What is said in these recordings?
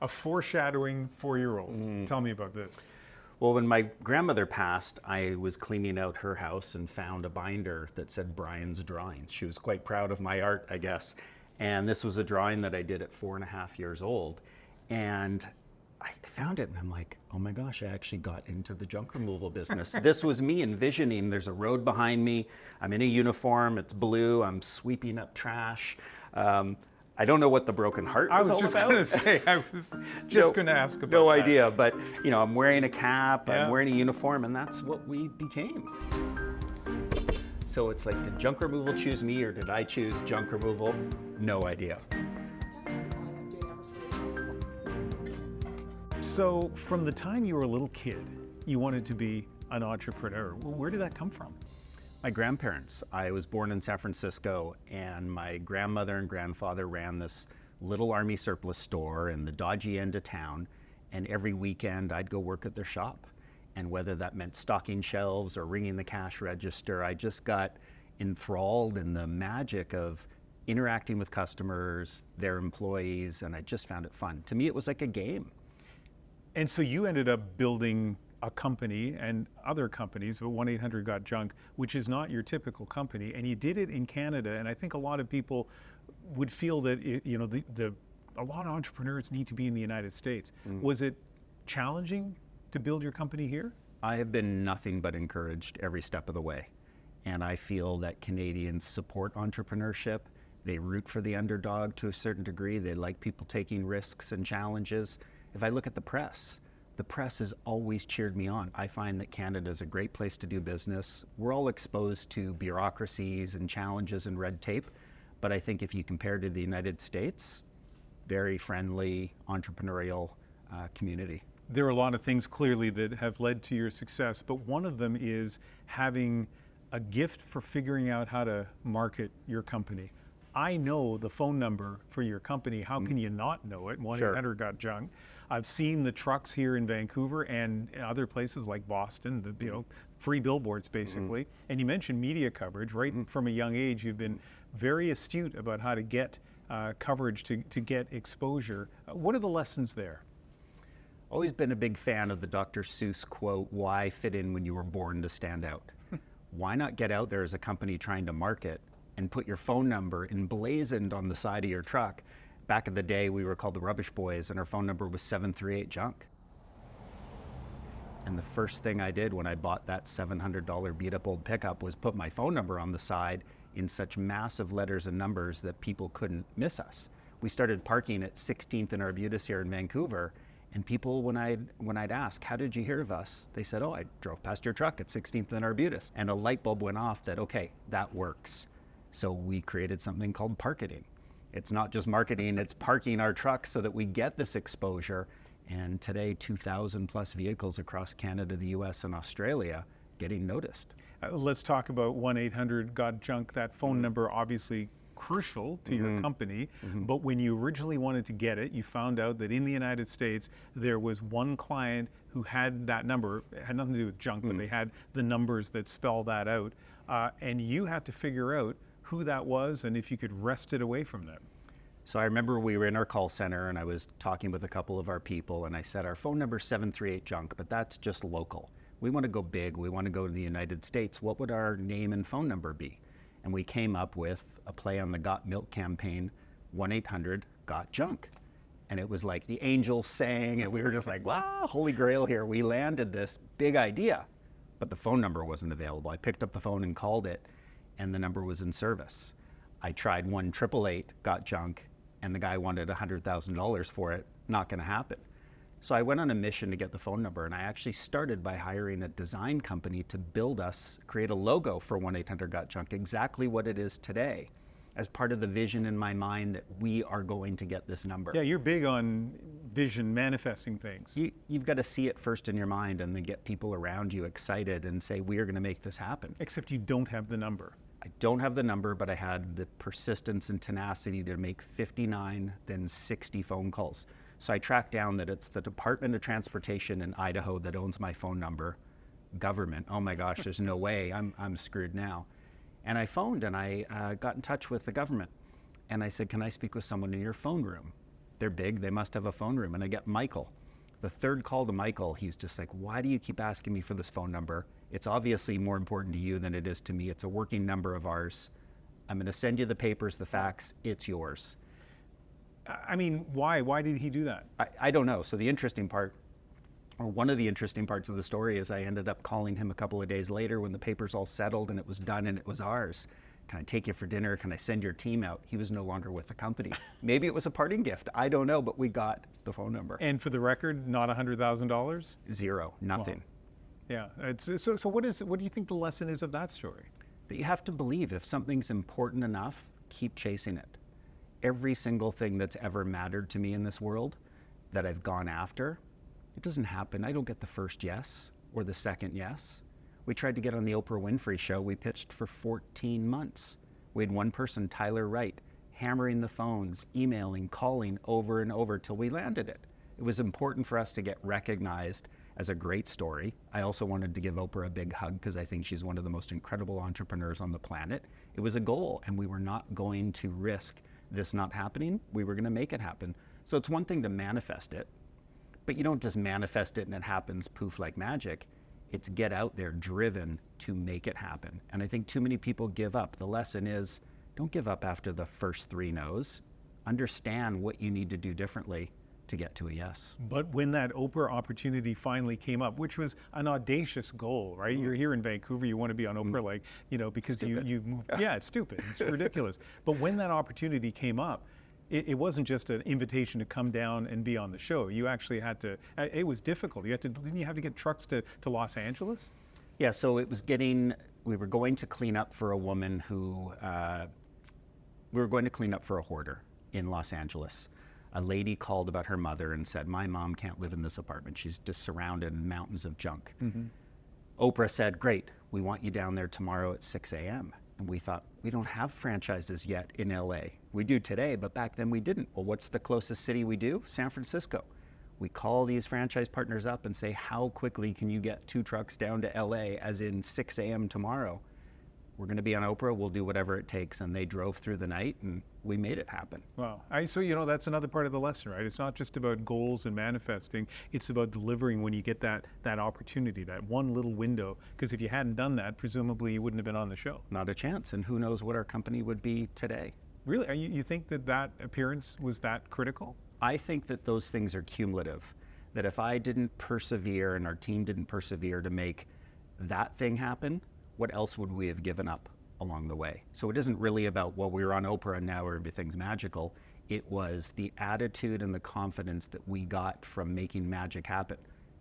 A foreshadowing 4-year-old. Tell me about this. Well, when my grandmother passed, I was cleaning out her house and found a binder that said Brian's Drawings. She was quite proud of my art, I guess. And this was a drawing that I did at 4.5 years old. And I found it and I'm like, oh my gosh, I actually got into the junk removal business. This was me envisioning there's a road behind me. I'm in a uniform, it's blue, I'm sweeping up trash. I don't know what the broken heart was all about. I was just going to ask about No that. idea, but I'm wearing a cap, Yeah. I'm wearing a uniform, and that's what we became. So it's like, did junk removal choose me or did I choose junk removal? No idea. So from the time you were a little kid, you wanted to be an entrepreneur. Where did that come from? My grandparents. I was born in San Francisco, and my grandmother and grandfather ran this little army surplus store in the dodgy end of town, and every weekend I'd go work at their shop. And whether that meant stocking shelves or ringing the cash register, I just got enthralled in the magic of interacting with customers, their employees, and I just found it fun. To me, it was like a game. And so you ended up building a company and other companies, but 1-800-GOT-JUNK, which is not your typical company, and you did it in Canada. And I think a lot of people would feel that a lot of entrepreneurs need to be in the United States. Was it challenging to build your company here? I have been nothing but encouraged every step of the way, and I feel that Canadians support entrepreneurship. They root for the underdog to a certain degree. They like people taking risks and challenges. If I look at the press has always cheered me on. I find that Canada is a great place to do business. We're all exposed to bureaucracies and challenges and red tape, but I think if you compare to the United States, very friendly, entrepreneurial community. There are a lot of things clearly that have led to your success, but one of them is having a gift for figuring out how to market your company. I know the phone number for your company. How can you not know it? 1-800-GOT-JUNK. I've seen the trucks here in Vancouver and in other places like Boston, free billboards basically. And you mentioned media coverage. Right from a young age, you've been very astute about how to get coverage, to get exposure. What are the lessons there? Always been a big fan of the Dr. Seuss quote, why fit in when you were born to stand out? Why not get out there as a company trying to market and put your phone number emblazoned on the side of your truck? Back in the day, we were called the Rubbish Boys, and our phone number was 738-JUNK. And the first thing I did when I bought that $700 beat-up old pickup was put my phone number on the side in such massive letters and numbers that people couldn't miss us. We started parking at 16th and Arbutus here in Vancouver, and people, when I'd ask, how did you hear of us? They said, oh, I drove past your truck at 16th and Arbutus. And a light bulb went off that, okay, that works. So we created something called parketing. It's not just marketing, it's parking our trucks so that we get this exposure. And today, 2,000 plus vehicles across Canada, the US, and Australia getting noticed. Let's talk about 1-800-GOT-JUNK. That phone number, obviously crucial to your company, but when you originally wanted to get it, you found out that in the United States, there was one client who had that number. It had nothing to do with junk, but they had the numbers that spell that out. And you had to figure out who that was and if you could wrest it away from them. So I remember we were in our call center and I was talking with a couple of our people and I said, our phone number is 738-JUNK, but that's just local. We want to go big, we want to go to the United States. What would our name and phone number be? And we came up with a play on the Got Milk campaign, 1-800-GOT-JUNK. And it was like the angels sang and we were just like, wow, holy grail here. We landed this big idea, but the phone number wasn't available. I picked up the phone and called it and the number was in service. I tried 1-888-GOT-JUNK and the guy wanted $100,000 for it. Not gonna happen. So I went on a mission to get the phone number and I actually started by hiring a design company to create a logo for 1-800-GOT-JUNK, exactly what it is today, as part of the vision in my mind that we are going to get this number. Yeah, you're big on vision, manifesting things. You've got to see it first in your mind and then get people around you excited and say, we are going to make this happen. Except you don't have the number. I don't have the number, but I had the persistence and tenacity to make 59, then 60 phone calls. So I tracked down that it's the Department of Transportation in Idaho that owns my phone number. Government, oh my gosh, there's no way, I'm screwed now. And I phoned and I got in touch with the government. And I said, can I speak with someone in your phone room? they're big, they must have a phone room. And I get Michael. The third call to Michael, he's just like, why do you keep asking me for this phone number? It's obviously more important to you than it is to me. It's a working number of ours. I'm going to send you the papers, the facts, it's yours. I mean, why? Why did he do that? I don't know. So the interesting part, or one of the interesting parts of the story, is I ended up calling him a couple of days later when the papers all settled and it was done and it was ours. Can I take you for dinner? Can I send your team out? He was no longer with the company. Maybe it was a parting gift. I don't know, but we got the phone number. And for the record, not $100,000? Zero, nothing. Wow. Yeah. So what do you think the lesson is of that story? That you have to believe if something's important enough, keep chasing it. Every single thing that's ever mattered to me in this world that I've gone after, it doesn't happen. I don't get the first yes or the second yes. We tried to get on the Oprah Winfrey show. We pitched for 14 months. We had one person, Tyler Wright, hammering the phones, emailing, calling over and over till we landed it. It was important for us to get recognized as a great story. I also wanted to give Oprah a big hug because I think she's one of the most incredible entrepreneurs on the planet. It was a goal, and we were not going to risk this not happening. We were going to make it happen. So it's one thing to manifest it, but you don't just manifest it and it happens poof like magic. It's get out there driven to make it happen. And I think too many people give up. The lesson is don't give up after the first 3 no's. Understand what you need to do differently to get to a yes. But when that Oprah opportunity finally came up, which was an audacious goal, right? You're here in Vancouver, you want to be on Oprah, like, because you moved. Yeah, it's stupid. It's ridiculous. But when that opportunity came up, it wasn't just an invitation to come down and be on the show. You actually had to, it was difficult. Didn't you have to get trucks to Los Angeles? Yeah, so it was we were going to clean up for a woman who, we were going to clean up for a hoarder in Los Angeles. A lady called about her mother and said, my mom can't live in this apartment. She's just surrounded in mountains of junk. Mm-hmm. Oprah said, great, we want you down there tomorrow at 6 a.m. And we thought, we don't have franchises yet in LA. We do today, but back then we didn't. Well, what's the closest city we do? San Francisco. We call these franchise partners up and say, how quickly can you get 2 trucks down to LA, as in 6 a.m. tomorrow? We're going to be on Oprah, we'll do whatever it takes. And they drove through the night and we made it happen. Wow. So that's another part of the lesson, right? It's not just about goals and manifesting, it's about delivering when you get that opportunity, that one little window. Because if you hadn't done that, presumably you wouldn't have been on the show. Not a chance. And who knows what our company would be today. Really? You think that appearance was that critical? I think that those things are cumulative. That if I didn't persevere and our team didn't persevere to make that thing happen, what else would we have given up along the way? So it isn't really about, well, we were on Oprah and now everything's magical. It was the attitude and the confidence that we got from making magic happen.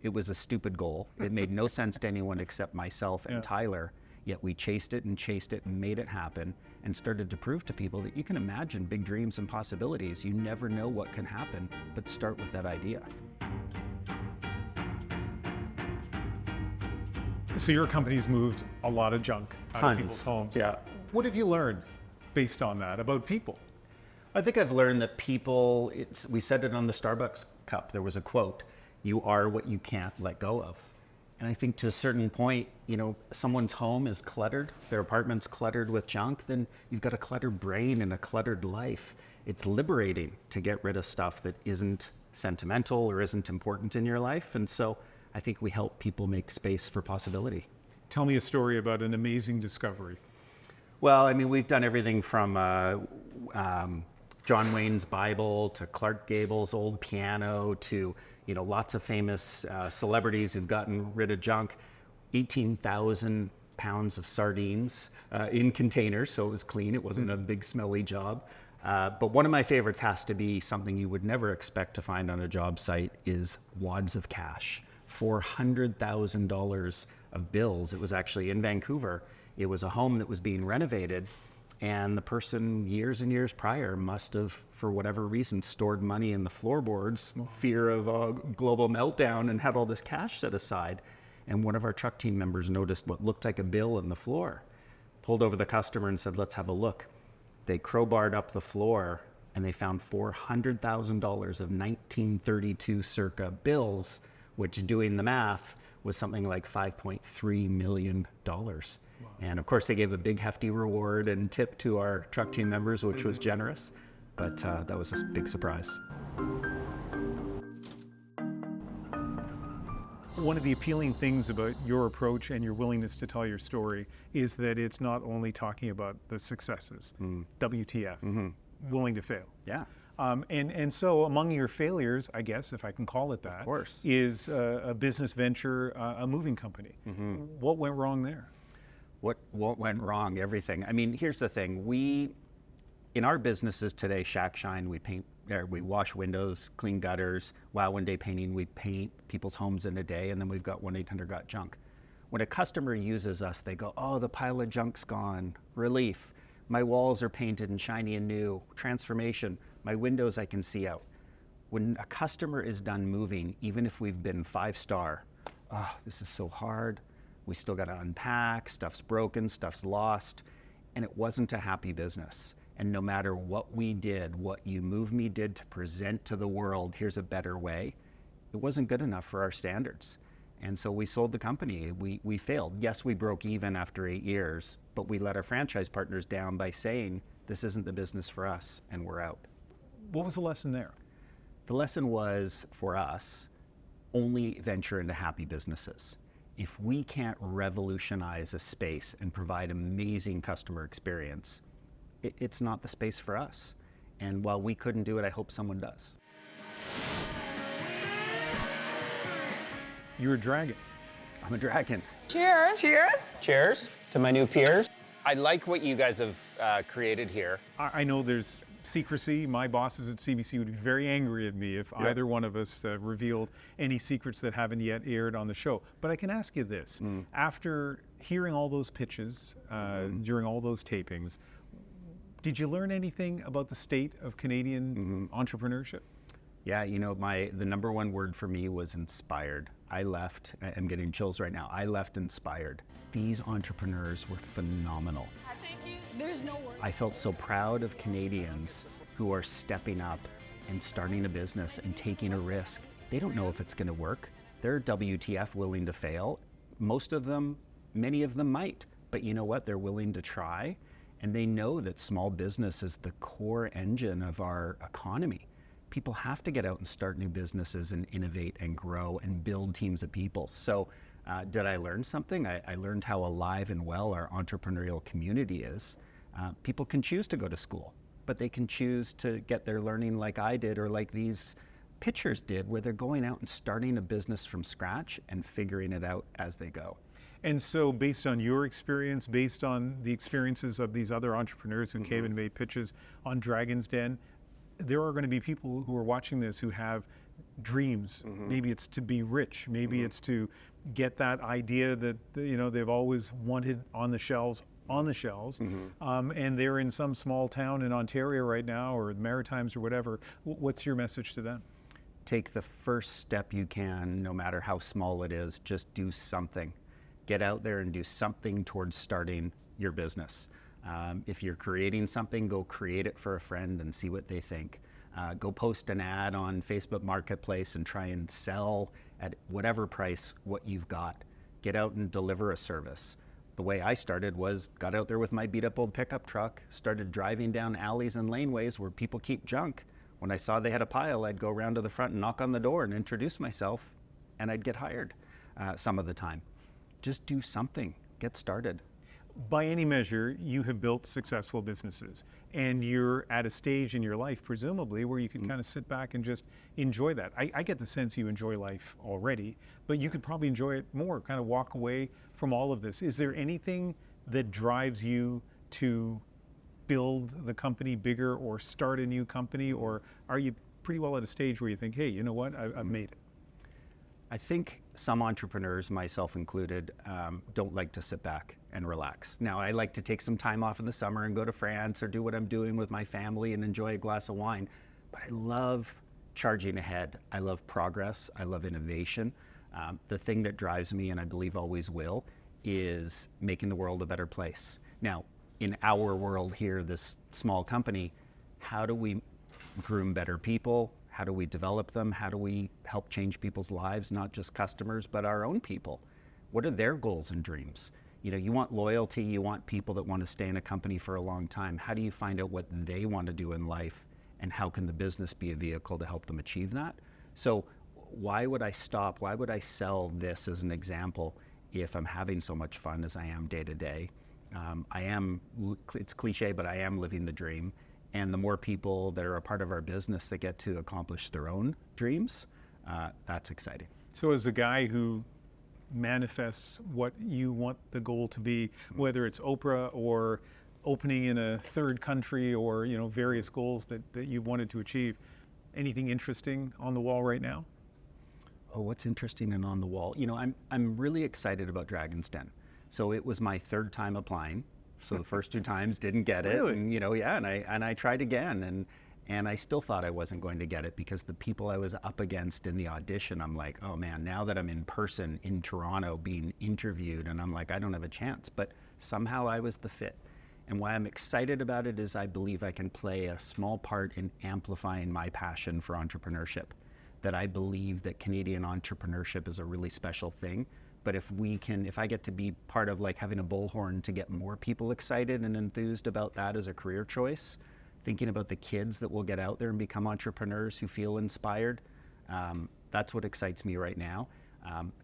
It was a stupid goal. It made no sense to anyone except myself and Tyler, yet we chased it and made it happen and started to prove to people that you can imagine big dreams and possibilities. You never know what can happen, but start with that idea. So your company's moved a lot of junk out of people's homes. Yeah. What have you learned based on that about people? I think I've learned that people, we said it on the Starbucks cup, there was a quote, you are what you can't let go of. And I think to a certain point, someone's home is cluttered, their apartment's cluttered with junk, then you've got a cluttered brain and a cluttered life. It's liberating to get rid of stuff that isn't sentimental or isn't important in your life. And so I think we help people make space for possibility. Tell me a story about an amazing discovery. Well, I mean, we've done everything from John Wayne's Bible to Clark Gable's old piano to, lots of famous celebrities who've gotten rid of junk. 18,000 pounds of sardines in containers, so it was clean. It wasn't a big smelly job. But one of my favorites has to be something you would never expect to find on a job site is wads of cash. $400,000 of bills. It was actually in Vancouver. It was a home that was being renovated, and the person years and years prior must have, for whatever reason, stored money in the floorboards, fear of a global meltdown, and had all this cash set aside. And one of our truck team members noticed what looked like a bill in the floor, pulled over the customer and said, let's have a look. They crowbarred up the floor and they found $400,000 of 1932 circa bills, which, doing the math, was something like $5.3 million. Wow. And of course, they gave a big hefty reward and tip to our truck team members, which was generous. but that was a big surprise. One of the appealing things about your approach and your willingness to tell your story is that it's not only talking about the successes, WTF, willing to fail. Yeah. And so among your failures, I guess, if I can call it that, Of course. is a business venture, a moving company. What went wrong there? What went wrong? Everything. I mean, here's the thing. In our businesses today, Shack Shine, we paint, we wash windows, clean gutters. Wow One Day Painting, we paint people's homes in a day, and then we've got 1-800-GOT-JUNK. When a customer uses us, they go, oh, the pile of junk's gone. Relief. My walls are painted and shiny and new. Transformation. My windows I can see out. When a customer is done moving, even if we've been 5-star, oh, this is so hard. We still got to unpack, stuff's broken, stuff's lost, and it wasn't a happy business. And no matter what we did, what You Move Me did to present to the world, here's a better way, it wasn't good enough for our standards. And so we sold the company. We failed. Yes, we broke even after 8 years, but we let our franchise partners down by saying, this isn't the business for us, and we're out. What was the lesson there? The lesson was, for us, only venture into happy businesses. If we can't revolutionize a space and provide amazing customer experience, it's not the space for us. And while we couldn't do it, I hope someone does. You're a dragon. I'm a dragon. Cheers. Cheers. Cheers to my new peers. I like what you guys have created here. I know there's secrecy. My bosses at CBC would be very angry at me if either one of us revealed any secrets that haven't yet aired on the show. But I can ask you this. After hearing all those pitches during all those tapings, did you learn anything about the state of Canadian entrepreneurship? Yeah, you know, the number one word for me was inspired. I left, I'm getting chills right now, I left inspired. These entrepreneurs were phenomenal. There's no word. I felt so proud of Canadians who are stepping up and starting a business and taking a risk. They don't know if it's going to work. They're WTF willing to fail. Most of them, many of them might, but you know what? They're willing to try, and they know that small business is the core engine of our economy. People have to get out and start new businesses and innovate and grow and build teams of people. So did I learn something? I learned how alive and well our entrepreneurial community is. People can choose to go to school, but they can choose to get their learning like I did or like these pitchers did, where they're going out and starting a business from scratch and figuring it out as they go. And so based on your experience, based on the experiences of these other entrepreneurs who came and made pitches on Dragon's Den, there are going to be people who are watching this who have dreams. Maybe it's to be rich. Maybe it's to get that idea that they've always wanted on the shelves. And they're in some small town in Ontario right now, or the Maritimes, or whatever. What's your message to them? Take the first step you can, no matter how small it is. Just do something. Get out there and do something towards starting your business. If you're creating something, go create it for a friend and see what they think. Go post an ad on Facebook Marketplace and try and sell at whatever price what you've got. Get out and deliver a service. The way I started was got out there with my beat up old pickup truck, started driving down alleys and laneways where people keep junk. When I saw they had a pile, I'd go around to the front and knock on the door and introduce myself, and I'd get hired some of the time. Just do something, get started. By any measure, you have built successful businesses, and you're at a stage in your life, presumably, where you can kind of sit back and just enjoy that. I get the sense you enjoy life already, but you could probably enjoy it more, kind of walk away from all of this. Is there anything that drives you to build the company bigger or start a new company, or are you pretty well at a stage where you think, hey, you know what, I've made it? I think some entrepreneurs, myself included, don't like to sit back and relax. Now, I like to take some time off in the summer and go to France or do what I'm doing with my family and enjoy a glass of wine. But I love charging ahead. I love progress. I love innovation. The thing that drives me, and I believe always will, is making the world a better place. Now, in our world here, this small company, how do we groom better people? How do we develop them? How do we help change people's lives, not just customers, but our own people? What are their goals and dreams? You know, you want loyalty, you want people that want to stay in a company for a long time. How do you find out what they want to do in life and how can the business be a vehicle to help them achieve that. So why would I stop? Why would I sell this as an example if I'm having so much fun as I am day to day? It's cliche, but I am living the dream. And the more people that are a part of our business that get to accomplish their own dreams, that's exciting. So as a guy who manifests what you want the goal to be, whether it's Oprah or opening in a third country or various goals that you wanted to achieve, anything interesting on the wall right now? Oh, what's interesting and on the wall? I'm really excited about Dragon's Den. So it was my third time applying. So the first 2 times didn't get it. Really? And I tried again and I still thought I wasn't going to get it because the people I was up against in the audition, I'm like, oh man, now that I'm in person in Toronto being interviewed, and I'm like, I don't have a chance. But somehow I was the fit. And why I'm excited about it is I believe I can play a small part in amplifying my passion for entrepreneurship. That I believe that Canadian entrepreneurship is a really special thing. But if I get to be part of like having a bullhorn to get more people excited and enthused about that as a career choice, thinking about the kids that will get out there and become entrepreneurs who feel inspired, that's what excites me right now.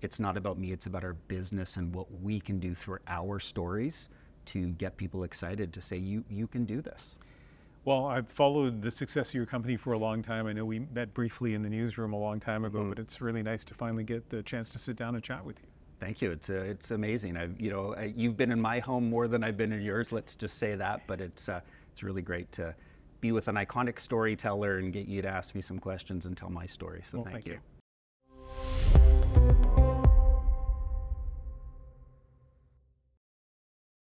It's not about me, it's about our business and what we can do through our stories to get people excited to say, you can do this. Well, I've followed the success of your company for a long time. I know we met briefly in the newsroom a long time ago, but it's really nice to finally get the chance to sit down and chat with you. Thank you. It's amazing. You've been in my home more than I've been in yours. Let's just say that. But it's really great to be with an iconic storyteller and get you to ask me some questions and tell my story. So Well, thank you.